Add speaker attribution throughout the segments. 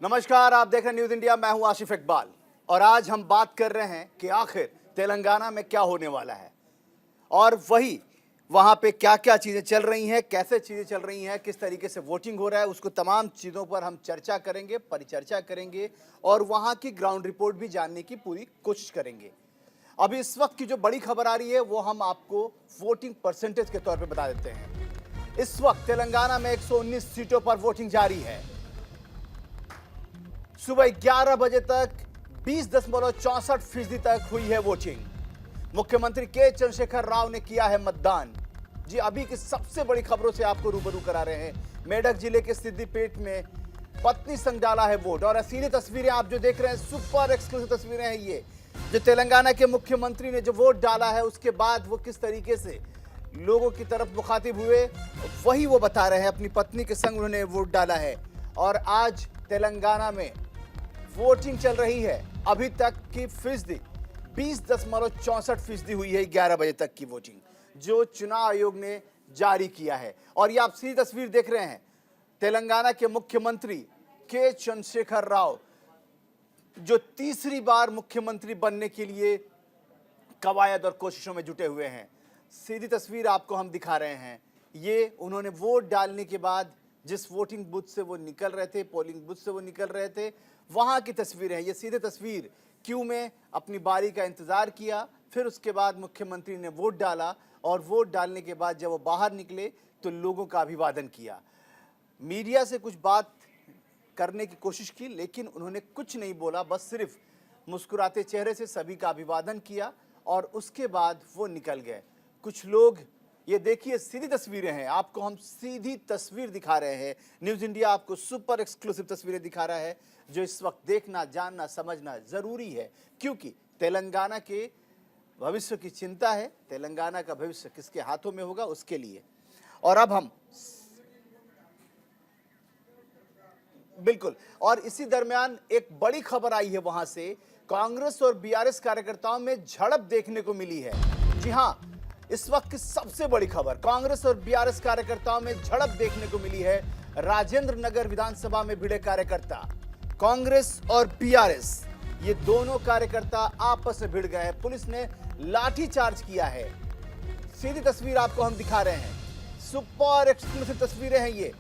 Speaker 1: नमस्कार, आप देख रहे हैं न्यूज इंडिया। मैं हूं आसिफ इकबाल और आज हम बात कर रहे हैं कि आखिर तेलंगाना में क्या होने वाला है और वही वहां पे क्या क्या चीजें चल रही हैं, कैसे चीजें चल रही हैं, किस तरीके से वोटिंग हो रहा है, उसको तमाम चीजों पर हम चर्चा करेंगे, परिचर्चा करेंगे और वहां की ग्राउंड रिपोर्ट भी जानने की पूरी कोशिश करेंगे। अभी इस वक्त की जो बड़ी खबर आ रही है वो हम आपको वोटिंग परसेंटेज के तौर पर बता देते हैं। इस वक्त तेलंगाना में 119 सीटों पर वोटिंग जारी है। सुबह 11 बजे तक 20.64% तक हुई है वोटिंग। मुख्यमंत्री के चंद्रशेखर राव ने किया है मतदान। जी, अभी की सबसे बड़ी खबरों से आपको रूबरू करा रहे हैं। मेडक जिले के सिद्दीपेट में पत्नी संग डाला है वोट और असली तस्वीरें आप जो देख रहे हैं, सुपर एक्सक्लूसिव तस्वीरें हैं ये, जो तेलंगाना के मुख्यमंत्री ने जो वोट डाला है उसके बाद वो किस तरीके से लोगों की तरफ मुखातिब हुए, वही वो बता रहे हैं। अपनी पत्नी के संग उन्होंने वोट डाला है और आज तेलंगाना में वोटिंग चल रही है। अभी तक की फीसदी 20.64% हुई है 11 बजे तक की वोटिंग जो चुनाव आयोग ने जारी किया है। और ये आप सीधी तस्वीर देख रहे हैं, तेलंगाना के मुख्यमंत्री के चंद्रशेखर राव जो तीसरी बार मुख्यमंत्री बनने के लिए कवायद और कोशिशों में जुटे हुए हैं। सीधी तस्वीर आपको हम दिखा रहे हैं। ये उन्होंने वोट डालने के बाद जिस वोटिंग बूथ से वो निकल रहे थे, पोलिंग बूथ से वो निकल रहे थे, वहां की तस्वीरें हैं। ये सीधे तस्वीर क्यू में अपनी बारी का इंतजार किया, फिर उसके बाद मुख्यमंत्री ने वोट डाला और वोट डालने के बाद जब वो बाहर निकले तो लोगों का अभिवादन किया। मीडिया से कुछ बात करने की कोशिश की लेकिन उन्होंने कुछ नहीं बोला, बस सिर्फ मुस्कुराते चेहरे से सभी का अभिवादन किया और उसके बाद वो निकल गए। कुछ लोग, ये देखिए सीधी तस्वीरें हैं, आपको हम सीधी तस्वीर दिखा रहे हैं। न्यूज इंडिया आपको सुपर एक्सक्लूसिव तस्वीरें दिखा रहा है जो इस वक्त देखना, जानना, समझना जरूरी है क्योंकि तेलंगाना के भविष्य की चिंता है। तेलंगाना का भविष्य किसके हाथों में होगा उसके लिए। और अब हम बिल्कुल, और इसी दरमियान एक बड़ी खबर आई है वहां से, कांग्रेस और बीआरएस कार्यकर्ताओं में झड़प देखने को मिली है। जी हां, इस वक्त की सबसे बड़ी खबर, कांग्रेस और बीआरएस कार्यकर्ताओं में झड़प देखने को मिली है। राजेंद्र नगर विधानसभा में भिड़े कार्यकर्ता, कांग्रेस और बीआरएस, ये दोनों कार्यकर्ता आपस में भिड़ गए हैं। पुलिस ने लाठीचार्ज किया है। सीधी तस्वीर आपको हम दिखा रहे हैं, सुपर एक्सक्लूसिव तस्वीरें हैं ये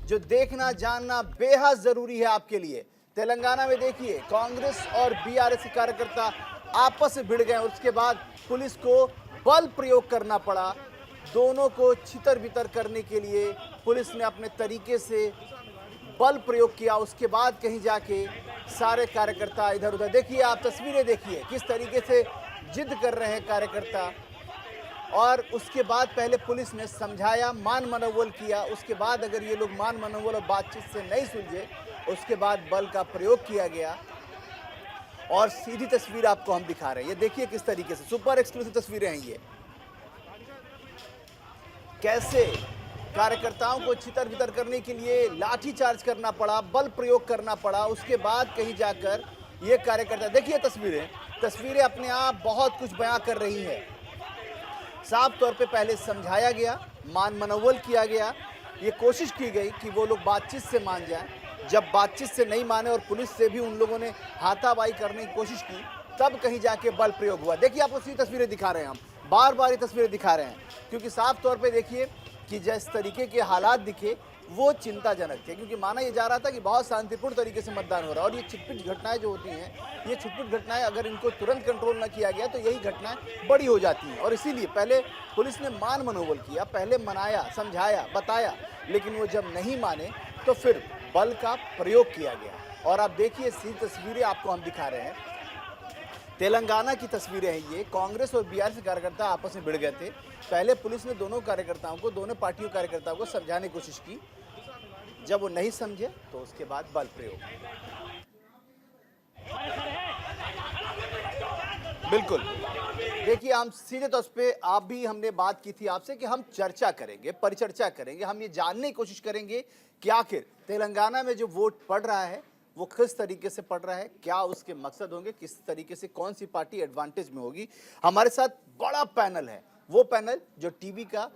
Speaker 1: जो देखना, जानना बेहद जरूरी है आपके लिए। तेलंगाना में देखिए, कांग्रेस और बीआरएस के कार्यकर्ता आपस में भिड़ गए और उसके बाद पुलिस को बल प्रयोग करना पड़ा। दोनों को छितर बितर करने के लिए पुलिस ने अपने तरीके से बल प्रयोग किया। उसके बाद कहीं जाके सारे कार्यकर्ता इधर उधर, देखिए आप तस्वीरें देखिए किस तरीके से जिद कर रहे हैं कार्यकर्ता। और उसके बाद पहले पुलिस ने समझाया, मान मनोबल किया। उसके बाद अगर ये लोग मान मनोबल और बातचीत से नहीं सुलझे, उसके बाद बल का प्रयोग किया गया। और सीधी तस्वीर आपको हम दिखा रहे हैं, ये देखिए किस तरीके से सुपर एक्सक्लूसिव तस्वीरें हैं ये, कैसे कार्यकर्ताओं को छितर बितर करने के लिए लाठीचार्ज करना पड़ा, बल प्रयोग करना पड़ा। उसके बाद कहीं जाकर ये कार्यकर्ता, देखिए तस्वीरें अपने आप बहुत कुछ बयां कर रही है। साफ तौर पे पहले समझाया गया, मान मनोबल किया गया, ये कोशिश की गई कि वो लोग बातचीत से मान जाएं। जब बातचीत से नहीं माने और पुलिस से भी उन लोगों ने हाथापाई करने की कोशिश की, तब कहीं जाके बल प्रयोग हुआ। देखिए आपको सीधी तस्वीरें दिखा रहे हैं, हम बार बार ये तस्वीरें दिखा रहे हैं क्योंकि साफ तौर पे देखिए कि जिस तरीके के हालात दिखे वो चिंताजनक थे। क्योंकि माना यह जा रहा था कि बहुत शांतिपूर्ण तरीके से मतदान हो रहा है और ये छिटपुट घटनाएं जो होती हैं, ये छिटपुट घटनाएं अगर इनको तुरंत कंट्रोल न किया गया तो यही घटनाएं बड़ी हो जाती हैं। और इसीलिए पहले पुलिस ने मान मनोबल किया, पहले मनाया, समझाया, बताया, लेकिन वो जब नहीं माने तो फिर बल का प्रयोग किया गया। और आप देखिए सीधी तस्वीरें आपको हम दिखा रहे हैं, तेलंगाना की तस्वीरें हैं ये। कांग्रेस और बीआरएस कार्यकर्ता आपस में भिड़ गए थे। पहले पुलिस ने दोनों कार्यकर्ताओं को, दोनों पार्टियों कार्यकर्ताओं को समझाने की कोशिश की, जब वो नहीं समझे तो उसके बाद बल प्रयोग। बिल्कुल, देखिए हम सीधे तौर पे, आप भी, हमने बात की थी आपसे कि हम चर्चा करेंगे, परिचर्चा करेंगे, हम ये जानने की कोशिश करेंगे कि आखिर तेलंगाना में जो वोट पड़ रहा है वो किस तरीके से पड़ रहा है, क्या उसके मकसद होंगे, किस तरीके से कौन सी पार्टी एडवांटेज में होगी। हमारे साथ बड़ा पैनल है, वो पैनल जो टीवी का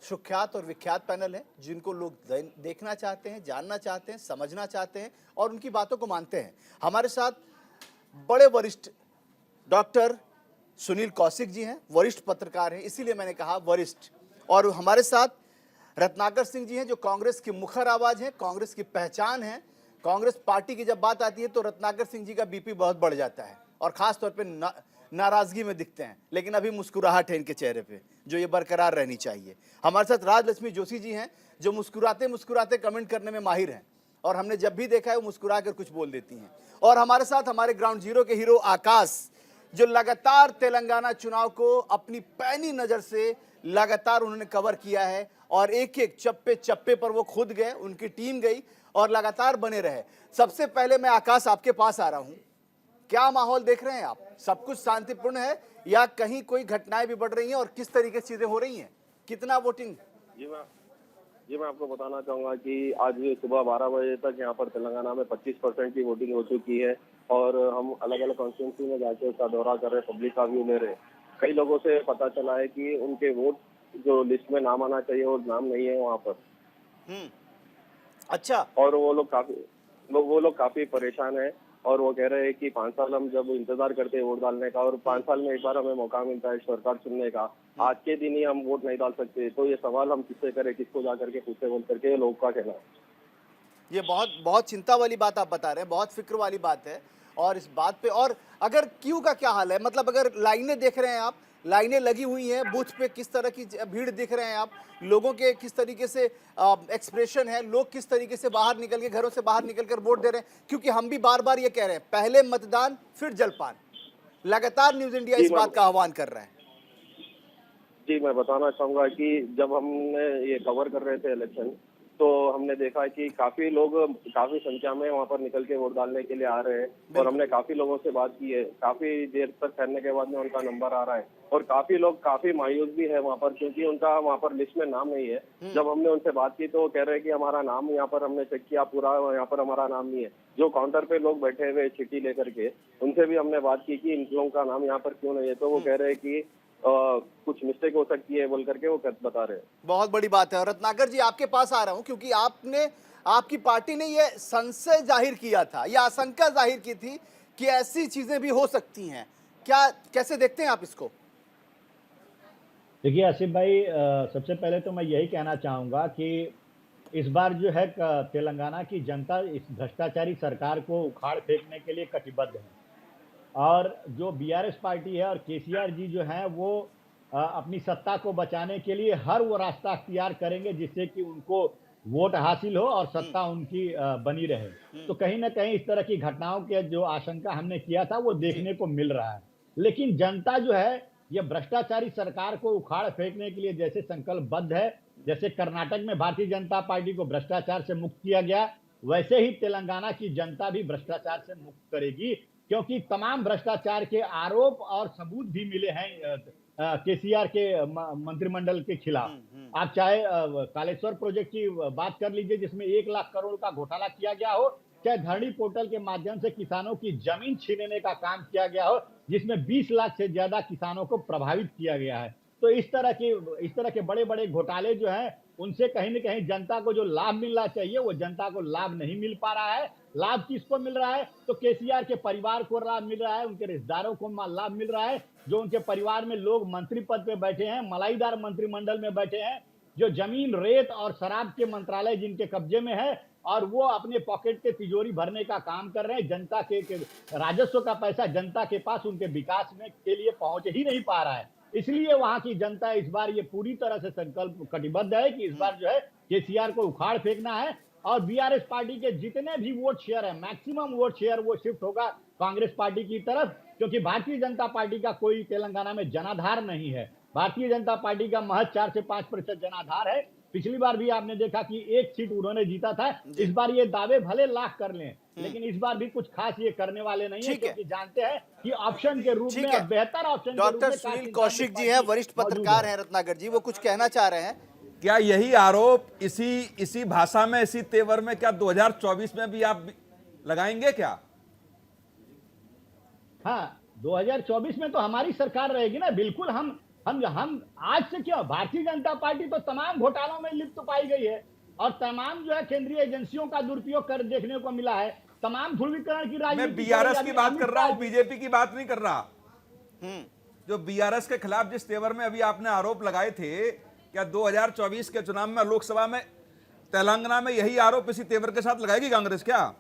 Speaker 1: सुख्यात और विख्यात पैनल है जिनको लोग देखना चाहते हैं, जानना चाहते हैं, समझना चाहते हैं और उनकी बातों को मानते हैं। हमारे साथ बड़े वरिष्ठ डॉक्टर सुनील कौशिक जी हैं, वरिष्ठ पत्रकार हैं, इसीलिए मैंने कहा वरिष्ठ। और हमारे साथ रत्नाकर सिंह जी हैं जो कांग्रेस की मुखर आवाज है, कांग्रेस की पहचान है। कांग्रेस पार्टी की जब बात आती है तो रत्नाकर सिंह जी का बीपी बहुत बढ़ जाता है और खास तौर पे नाराजगी में दिखते हैं, लेकिन अभी मुस्कुराहट है इनके चेहरे पे जो ये बरकरार रहनी चाहिए। हमारे साथ राजलक्ष्मी जोशी जी हैं जो मुस्कुराते मुस्कुराते कमेंट करने में माहिर हैं और हमने जब भी देखा है वो मुस्कुरा कर कुछ बोल देती हैं। और हमारे साथ हमारे ग्राउंड जीरो के हीरो आकाश जो लगातार तेलंगाना चुनाव को अपनी पैनी नजर से लगातार उन्होंने कवर किया है और एक एक चप्पे चप्पे पर वो खुद गए, उनकी टीम गई और लगातार बने रहे। सबसे पहले मैं आकाश आपके पास आ रहा हूं, क्या माहौल देख रहे हैं आप? सब कुछ शांतिपूर्ण है या कहीं कोई घटनाएं भी बढ़ रही हैं और किस तरीके से चीजें हो रही हैं? कितना वोटिंग?
Speaker 2: जी मैं आपको बताना चाहूंगा कि आज सुबह 12 बजे तक यहाँ पर तेलंगाना में 25% की वोटिंग हो चुकी है और हम अलग अलग कॉन्स्टिट्यूंसी में जाके उसका दौरा कर रहे, पब्लिक का व्यू ले रहे। कई लोगों से पता चला है कि उनके वोट जो लिस्ट में नाम आना चाहिए वो नाम नहीं है वहाँ पर।
Speaker 1: अच्छा।
Speaker 2: और वो लोग काफी परेशान है और वो कह रहे हैं कि 5 साल हम जब इंतजार करते हैं वोट डालने का और 5 साल में एक बार हमें मौका मिलता है सरकार चुनने का, आज के दिन ही हम वोट नहीं डाल सकते, तो ये सवाल हम किससे करें, किसको जा करके पूछे बोल करके लोगों का कहना है।
Speaker 1: ये बहुत बहुत चिंता वाली बात आप बता रहे हैं, बहुत फिक्र वाली बात है। और इस बात पे और अगर क्यू का क्या हाल है, मतलब अगर लाइनें देख रहे हैं आप, लाइनें लगी हुई हैं बूथ पे, किस तरह की भीड़ दिख रहे हैं आप, लोगों के किस तरीके से एक्सप्रेशन है, लोग किस तरीके से बाहर निकल के घरों से बाहर निकल कर वोट दे रहे हैं? क्योंकि हम भी बार बार ये कह रहे हैं पहले मतदान फिर जलपान, लगातार न्यूज इंडिया इस बात का आह्वान कर रहा है।
Speaker 2: जी मैं बताना चाहूंगा कि जब हमने ये कवर कर रहे थे इलेक्शन तो हमने देखा कि काफी लोग काफी संख्या में वहाँ पर निकल के वोट डालने के लिए आ रहे हैं और हमने काफी लोगों से बात की है, काफी देर तक ठहरने के बाद में उनका नंबर आ रहा है और काफी लोग काफी मायूस भी है वहाँ पर क्योंकि उनका वहाँ पर लिस्ट में नाम नहीं है। जब हमने उनसे बात की तो वो कह रहे हैं कि हमारा नाम यहाँ पर हमने चेक किया पूरा, यहाँ पर हमारा नाम नहीं है। जो काउंटर पे लोग बैठे हुए चिट्ठी लेकर के उनसे भी हमने बात की कि इन लोगों का नाम यहाँ पर क्यों नहीं है, तो वो कह रहे हैं कि कुछ मिस्टेक हो सकती है बोल करके वो बता रहे हैं।
Speaker 1: बहुत बड़ी बात है। और रत्नाकर जी आपके पास आ रहा हूं क्योंकि आपकी पार्टी ने यह संशय जाहिर किया था, यह आशंका जाहिर की थी कि ऐसी चीजें भी हो सकती हैं। कैसे देखते हैं आप इसको?
Speaker 3: देखिए आसिफ भाई, सबसे पहले तो मैं यही कहना चाहूंगा कि इस बार जो है तेलंगाना की जनता इस भ्रष्टाचारी सरकार को उखाड़ फेंकने के लिए कटिबद्ध है और जो बीआरएस पार्टी है और केसीआर जी जो हैं वो अपनी सत्ता को बचाने के लिए हर वो रास्ता अख्तियार करेंगे जिससे कि उनको वोट हासिल हो और सत्ता उनकी बनी रहे। तो कहीं ना कहीं इस तरह की घटनाओं के जो आशंका हमने किया था वो देखने को मिल रहा है। लेकिन जनता जो है ये भ्रष्टाचारी सरकार को उखाड़ फेंकने के लिए जैसे संकल्पबद्ध है, जैसे कर्नाटक में भारतीय जनता पार्टी को भ्रष्टाचार से मुक्त किया गया, वैसे ही तेलंगाना की जनता भी भ्रष्टाचार से मुक्त करेगी क्योंकि तमाम भ्रष्टाचार के आरोप और सबूत भी मिले हैं केसीआर के मंत्रिमंडल के खिलाफ। आप चाहे कालेश्वर प्रोजेक्ट की बात कर लीजिए जिसमें 1 लाख करोड़ का घोटाला किया गया हो, चाहे धरनी पोर्टल के माध्यम से किसानों की जमीन छीनने का काम किया गया हो जिसमें 20 लाख से ज्यादा किसानों को प्रभावित किया गया है। तो इस तरह के बड़े बड़े घोटाले जो हैं उनसे कहीं न कहीं जनता को जो लाभ मिलना चाहिए वो जनता को लाभ नहीं मिल पा रहा है। लाभ किसको मिल रहा है? तो केसीआर के परिवार को लाभ मिल रहा है, उनके रिश्तेदारों को लाभ मिल रहा है, जो उनके परिवार में लोग मंत्री पद पे बैठे हैं, मलाईदार मंत्रिमंडल में बैठे हैं, जो जमीन, रेत और शराब के मंत्रालय जिनके कब्जे में है और वो अपने पॉकेट के तिजोरी भरने का काम कर रहे हैं। जनता के राजस्व का पैसा जनता के पास उनके विकास में के लिए पहुंच ही नहीं पा रहा है। इसलिए वहां की जनता इस बार ये पूरी तरह से संकल्प कटिबद्ध है कि इस बार जो है केसीआर को उखाड़ फेंकना है और बीआरएस पार्टी के जितने भी वोट शेयर है, मैक्सिमम वोट शेयर वो शिफ्ट होगा कांग्रेस पार्टी की तरफ, क्योंकि भारतीय जनता पार्टी का कोई तेलंगाना में जनाधार नहीं है। भारतीय जनता पार्टी का महज 4 से 5% जनाधार है। पिछली बार भी आपने देखा कि 1 सीट उन्होंने जीता था। इस बार ये दावे भले लाख कर लें लेकिन इस बार भी कुछ खास ये करने वाले नहीं है क्योंकि जानते हैं कि ऑप्शन के रूप में बेहतर ऑप्शन
Speaker 1: डॉक्टर सुनील कौशिक जी हैं, वरिष्ठ पत्रकार हैं रत्नाकर जी, वो कुछ कहना चाह रहे हैं।
Speaker 4: क्या यही आरोप इसी भाषा में, इसी तेवर में क्या 2024 में भी आप लगाएंगे क्या?
Speaker 3: हाँ, 2024 में तो हमारी सरकार रहेगी ना। बिल्कुल हम हम आज से क्यों, भारतीय जनता पार्टी तो तमाम घोटालों में लिप्त पाई गई है और तमाम जो है केंद्रीय एजेंसियों का दुरुपयोग कर देखने को मिला है, तमाम ध्रुवीकरण की
Speaker 4: मैं
Speaker 3: राजनीति
Speaker 4: बीआरएस की बात
Speaker 3: अमित
Speaker 4: कर रहा हूं,
Speaker 3: शाह-
Speaker 4: बीजेपी की बात नहीं कर रहा।
Speaker 1: हम्म।
Speaker 4: जो बीआरएस के खिलाफ जिस तेवर में अभी आपने आरोप लगाए थे, क्या 2024 के चुनाव में लोकसभा में तेलंगाना में यही आरोप इसी तेवर के साथ लगाएगी कांग्रेस क्या?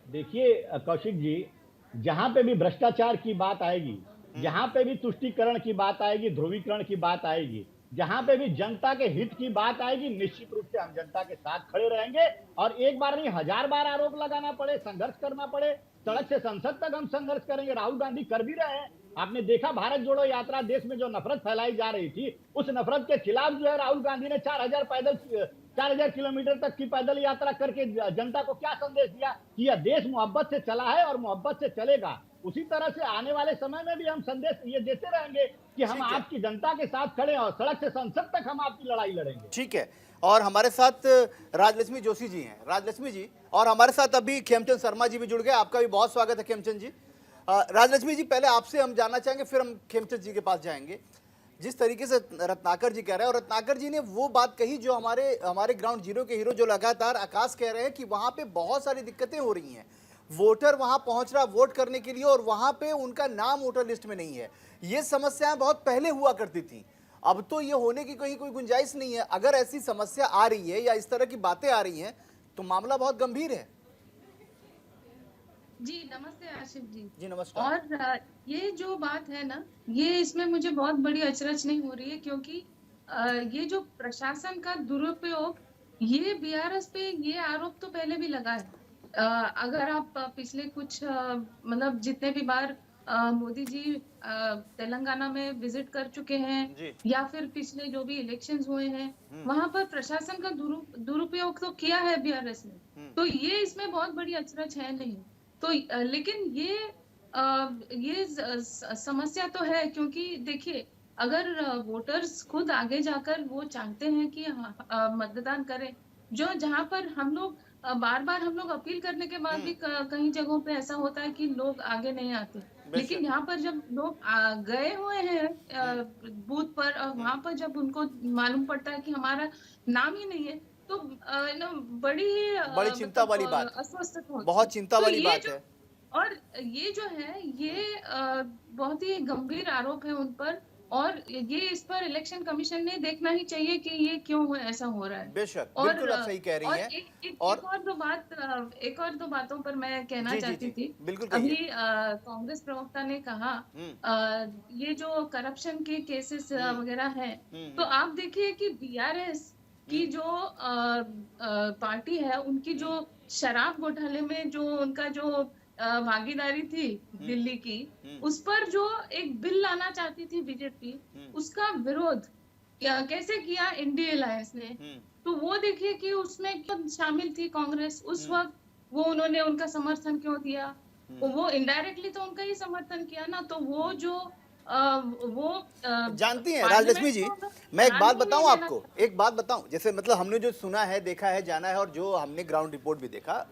Speaker 3: देखिए कौशिक जी, जहां पे भी भ्रष्टाचार की बात आएगी, जहां पे भी तुष्टीकरण की बात आएगी, ध्रुवीकरण की बात आएगी, जहां पे भी जनता के हित की बात आएगी, निश्चित रूप से हम जनता के साथ खड़े रहेंगे और एक बार नहीं 1000 बार आरोप लगाना पड़े, संघर्ष करना पड़े, सड़क से संसद तक हम संघर्ष करेंगे। राहुल गांधी कर भी रहे हैं। आपने देखा भारत जोड़ो यात्रा, देश में जो नफरत फैलाई जा रही थी, उस नफरत के खिलाफ जो है राहुल गांधी ने 4000 किलोमीटर तक की पैदल यात्रा करके जनता को क्या संदेश दिया कि यह देश मोहब्बत से चला है और मोहब्बत से चलेगा। उसी तरह से आने वाले समय में भी हम संदेश ये देते रहेंगे कि हम
Speaker 1: ठीक है।
Speaker 3: आपकी जनता के साथ खड़े हैं और सड़क से संसद तक हम आपकी लड़ाई लड़ेंगे।
Speaker 1: ठीक है, और हमारे साथ राजलक्ष्मी जोशी जी हैं। राजलक्ष्मी जी, और हमारे साथ अभी खेमचंद शर्मा जी भी जुड़ गए। आपका भी बहुत स्वागत है खेमचंद जी। राजलक्ष्मी जी, पहले आपसे हम जानना चाहेंगे, फिर हम खेमचंद जी के पास जाएंगे। जिस तरीके से रत्नाकर जी कह रहे हैं, और रत्नाकर जी ने वो बात कही जो हमारे ग्राउंड जीरो के हीरो जो लगातार आकाश कह रहे हैं कि वहां पे बहुत सारी दिक्कतें हो रही हैं। वोटर वहां पहुंच रहा वोट करने के लिए और वहां पे उनका नाम वोटर लिस्ट में नहीं है। ये समस्याएं बहुत पहले हुआ करती थी, अब तो ये होने की कहीं कोई गुंजाइश नहीं है। अगर ऐसी समस्या आ रही है या इस तरह की बातें आ रही हैं तो मामला बहुत गंभीर है।
Speaker 5: जी नमस्ते आशिफ जी।
Speaker 1: जी नमस्कार।
Speaker 5: और ये जो बात है ना, ये इसमें मुझे बहुत बड़ी अचरज नहीं हो रही है, क्योंकि ये जो प्रशासन का दुरुपयोग, ये बीआरएस पे ये आरोप तो पहले भी लगा है। अगर आप पिछले कुछ मतलब जितने भी बार मोदी जी तेलंगाना में विजिट कर चुके हैं
Speaker 1: जी।
Speaker 5: या फिर पिछले जो भी इलेक्शंस हुए हैं, वहां पर प्रशासन का दुरुपयोग तो किया है बीआरएस ने, तो ये इसमें बहुत बड़ी अचरज है नहीं। तो लेकिन ये समस्या तो है, क्योंकि देखिए अगर वोटर्स खुद आगे जाकर वो चाहते हैं कि मतदान करें, जो जहां पर हम लोग बार बार हम लोग अपील करने के बाद भी कई जगहों पे ऐसा होता है कि लोग आगे नहीं आते, लेकिन यहाँ पर जब लोग गए हुए हैं बूथ पर और वहां पर जब उनको मालूम पड़ता है कि हमारा नाम ही नहीं है, तो
Speaker 1: बड़ी चिंता वाली बात,
Speaker 5: अस्वस्थ होते हैं।
Speaker 1: बहुत चिंता
Speaker 5: तो
Speaker 1: वाली
Speaker 5: ये
Speaker 1: बात
Speaker 5: जो-
Speaker 1: है।
Speaker 5: और ये जो है ये बहुत ही गंभीर आरोप है उन पर, और ये इस पर इलेक्शन कमीशन ने देखना ही चाहिए कि ये क्यों ऐसा हो रहा है।
Speaker 1: बेशक,
Speaker 5: और
Speaker 1: बिल्कुल आप सही कह रही
Speaker 5: और
Speaker 1: हैं।
Speaker 5: एक
Speaker 1: और
Speaker 5: एक और दो बातों पर मैं कहना
Speaker 1: जी, जी,
Speaker 5: चाहती
Speaker 1: जी,
Speaker 5: थी।
Speaker 1: बिल्कुल कहिए।
Speaker 5: अभी कांग्रेस प्रवक्ता ने कहा ये जो करप्शन के केसेस वगैरह हैं, तो आप देखिए कि बीआरएस की जो पार्टी है, उनकी जो शराब घोटाले में जो उनका जो भागीदारी थी दिल्ली की, उस पर जो एक बिल लाना चाहती थी बीजेपी, उसका विरोध कैसे किया इंडिया अलायंस ने। तो वो देखिए कि उसमें क्यों शामिल थी कांग्रेस उस वक्त, वो उन्होंने उनका समर्थन क्यों दिया, वो इनडायरेक्टली तो उनका ही समर्थन किया ना। तो वो जो
Speaker 1: जानती हैं राजलक्ष्मी जी, मैं एक बात बताऊं आपको, एक बात बताऊं, जैसे मतलब हमने जो सुना है, देखा है, जाना है, और जो हमने ग्राउंड रिपोर्ट भी देखा,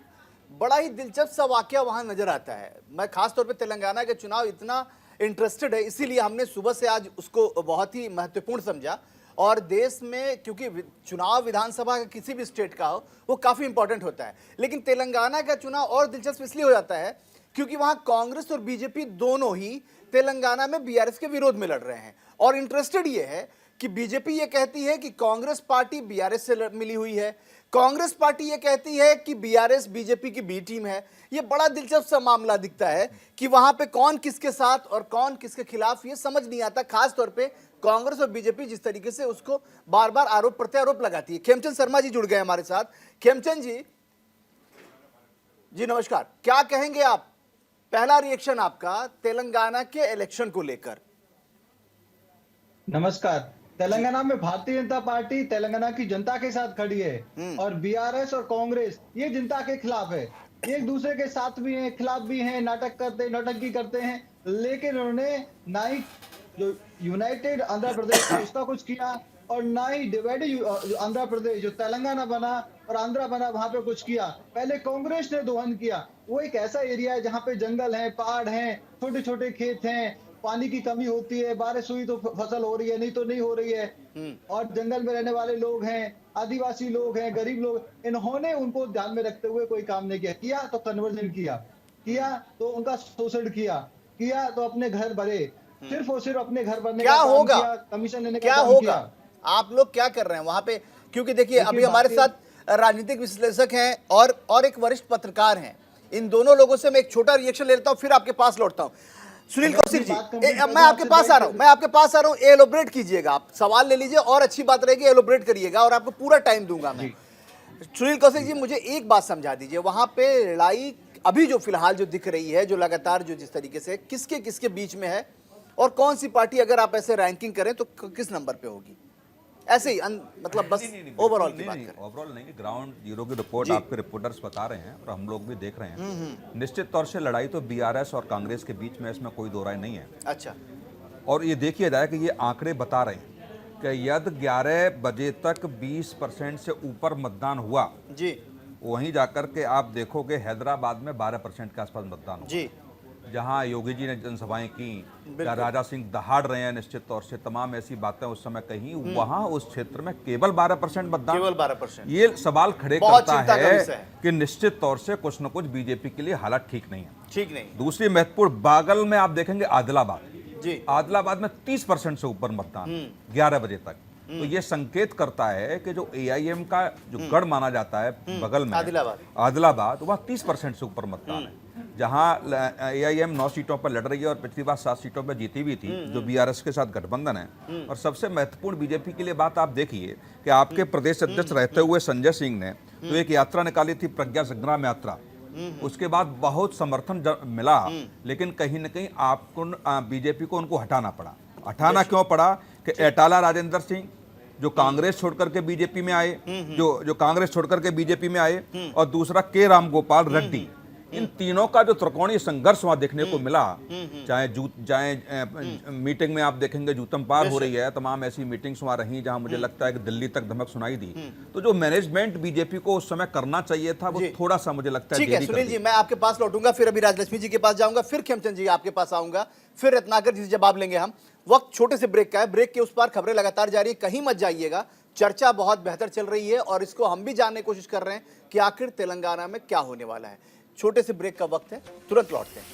Speaker 1: बड़ा ही दिलचस्प सा वाकया वहां नजर आता है। मैं खासतौर पे तेलंगाना के चुनाव इतना इंटरेस्टेड है, इसीलिए हमने सुबह से आज उसको बहुत ही महत्वपूर्ण समझा। और देश में क्योंकि चुनाव विधानसभा का किसी भी स्टेट का हो वो काफी इंपॉर्टेंट होता है, लेकिन तेलंगाना का चुनाव और दिलचस्प इसलिए हो जाता है क्योंकि वहां कांग्रेस और बीजेपी दोनों ही तेलंगाना में बीआरएस के विरोध में लड़ रहे हैं। और इंटरेस्टेड ये है कि बीजेपी ये कहती है कि कांग्रेस पार्टी बीआरएस से मिली हुई है, कांग्रेस पार्टी ये कहती है कि बीआरएस बीजेपी की बी टीम है। ये बड़ा दिलचस्प सा मामला दिखता है कि वहां पे कौन किसके साथ और कौन किसके खिलाफ, ये समझ नहीं आता। खास तौर पे कांग्रेस और बीजेपी जिस तरीके से उसको बार बार आरोप प्रत्यारोप लगाती है। खेमचंद शर्मा जी जुड़ गए हमारे साथ। खेमचंद जी, जी नमस्कार, क्या कहेंगे आप, पहला रिएक्शन आपका तेलंगाना के इलेक्शन को लेकर?
Speaker 6: नमस्कार। तेलंगाना में भारतीय जनता पार्टी तेलंगाना की जनता के साथ खड़ी है और बीआरएस और कांग्रेस ये जनता के खिलाफ है। ये एक दूसरे के साथ भी हैं, खिलाफ भी हैं, नौटंकी करते हैं, लेकिन उन्होंने ना ही जो यूनाइटेड आंध्र प्रदेश उसका कुछ किया और ना ही डिवाइडेड आंध्र प्रदेश जो तेलंगाना बना और आंध्रा बना वहां पे कुछ किया। पहले कांग्रेस ने दोहन किया। वो एक ऐसा एरिया है जहाँ पे जंगल है, पहाड़ हैं, छोटे छोटे खेत हैं, पानी की कमी होती है, बारिश हुई तो फसल हो रही है, नहीं तो नहीं हो रही है। और जंगल में रहने वाले लोग हैं, आदिवासी लोग हैं, गरीब लोग, इन्होंने उनको ध्यान में रखते हुए कोई काम नहीं किया तो कन्वर्जन किया तो उनका शोषण किया तो अपने घर भरे, सिर्फ और सिर्फ अपने घर भरने
Speaker 1: क्या
Speaker 6: का काम
Speaker 1: होगा?
Speaker 6: किया, कमीशन लेने का
Speaker 1: क्या
Speaker 6: काम
Speaker 1: होगा?
Speaker 6: किया।
Speaker 1: आप लोग क्या कर रहे हैं वहां पे? क्योंकि देखिए अभी
Speaker 6: देखिए,
Speaker 1: हमारे
Speaker 6: बाकी-
Speaker 1: साथ राजनीतिक विश्लेषक हैं और एक वरिष्ठ पत्रकार हैं। इन दोनों लोगों से मैं एक छोटा रिएक्शन ले लेता हूं, फिर आपके पास लौटता हूं। सुनील
Speaker 6: मैं
Speaker 1: कौशिक
Speaker 6: अपनी
Speaker 1: जी,
Speaker 6: बात complete
Speaker 1: मैं
Speaker 6: करता
Speaker 1: आपके
Speaker 6: हूं,
Speaker 1: पास आ रहा हूं,
Speaker 6: आपसे
Speaker 1: मैं आपके पास आ रहा हूं, एलोब्रेट कीजिएगा। आप सवाल ले लीजिए और अच्छी बात रहेगी, एलोब्रेट करिएगा और आपको पूरा टाइम दूंगा मैं। सुनील कौशिक जी, मुझे एक बात समझा दीजिए, वहां पे लड़ाई अभी जो फिलहाल जो दिख रही है, जो लगातार जो जिस तरीके से किसके किसके बीच में है और कौन सी पार्टी, अगर आप ऐसे रैंकिंग करें तो किस नंबर पे होगी? ऐसे ही मतलब बस ओवरऑल की बात करें।
Speaker 4: ओवरऑल नहीं, ग्राउंड जीरो की रिपोर्ट आपके रिपोर्टर्स बता रहे हैं और हम लोग भी देख रहे हैं। निश्चित तौर से लड़ाई तो बीआरएस और कांग्रेस के बीच में, इसमें कोई दो राय नहीं है।
Speaker 1: अच्छा,
Speaker 4: और ये देखिए जाए कि ये आंकड़े बता रहे हैं कि यदि 11 बजे तक 20% से ऊपर मतदान हुआ,
Speaker 1: जी
Speaker 4: वहीं जाकर के आप देखोगे हैदराबाद में 12% के आसपास मतदान हुआ।
Speaker 1: जी,
Speaker 4: जहां योगी जी ने जनसभाएं की, या राजा सिंह दहाड़ रहे हैं, निश्चित तौर से तमाम ऐसी बातें उस समय कही, वहां उस क्षेत्र में केवल 12% मतदान,
Speaker 1: केवल 12%।
Speaker 4: ये सवाल खड़े
Speaker 1: बहुत
Speaker 4: करता
Speaker 1: चिंता का
Speaker 4: है
Speaker 1: विषय है।
Speaker 4: कि निश्चित तौर से कुछ न कुछ बीजेपी के लिए हालात ठीक नहीं है।
Speaker 1: ठीक नहीं।
Speaker 4: दूसरी महत्वपूर्ण, बागल में आप देखेंगे आदिलाबाद,
Speaker 1: जी,
Speaker 4: आदिलाबाद में 30% से ऊपर मतदान 11 बजे तक। तो ये संकेत करता है कि जो एआईएम का जो गढ़ माना जाता है बगल में आदिलाबाद, वहाँ 30% से ऊपर मतदान है। जहाँ एआईएम 9 सीटों पर लड़ रही है और पिछली बार 7 सीटों पर जीती भी थी, जो बीआरएस के साथ गठबंधन है। और सबसे महत्वपूर्ण बीजेपी के लिए बात आप देखिए कि आपके प्रदेश अध्यक्ष रहते हुए संजय सिंह ने तो एक यात्रा निकाली थी, प्रज्ञा संग्राम यात्रा। उसके बाद बहुत समर्थन मिला, लेकिन कहीं ना कहीं आपको बीजेपी को उनको हटाना पड़ा। हटाना क्यों पड़ा कि एटाला राजेंद्र सिंह जो कांग्रेस छोड़कर के बीजेपी में आए, जो कांग्रेस छोड़कर के बीजेपी में आए, और दूसरा के राम गोपाल रेड्डी, इन तीनों का जो त्रिकोणीय संघर्ष वहां देखने को मिला। चाहे मीटिंग में आप देखेंगे जूतम पार हो रही है, तमाम ऐसी मीटिंग्स वहां रही जहां मुझे लगता है कि दिल्ली तक धमक सुनाई दी। तो जो मैनेजमेंट बीजेपी को उस समय करना चाहिए था, वो थोड़ा सा मुझे लगता है
Speaker 1: ठीक है। सुनील जी, मैं आपके पास लौटूंगा, फिर अभी राजलक्ष्मी जी के पास जाऊंगा, फिर खेमचंद जी आपके पास आऊंगा, फिर रत्नाकर जी से जवाब लेंगे हम। वक्त छोटे से ब्रेक का है, ब्रेक के उस पार खबरें लगातार जारी है, कहीं मत जाइएगा। चर्चा बहुत बेहतर चल रही है और इसको हम भी जानने की कोशिश कर रहे हैं कि आखिर तेलंगाना में क्या होने वाला है। छोटे से ब्रेक का वक्त है, तुरंत लौटते हैं।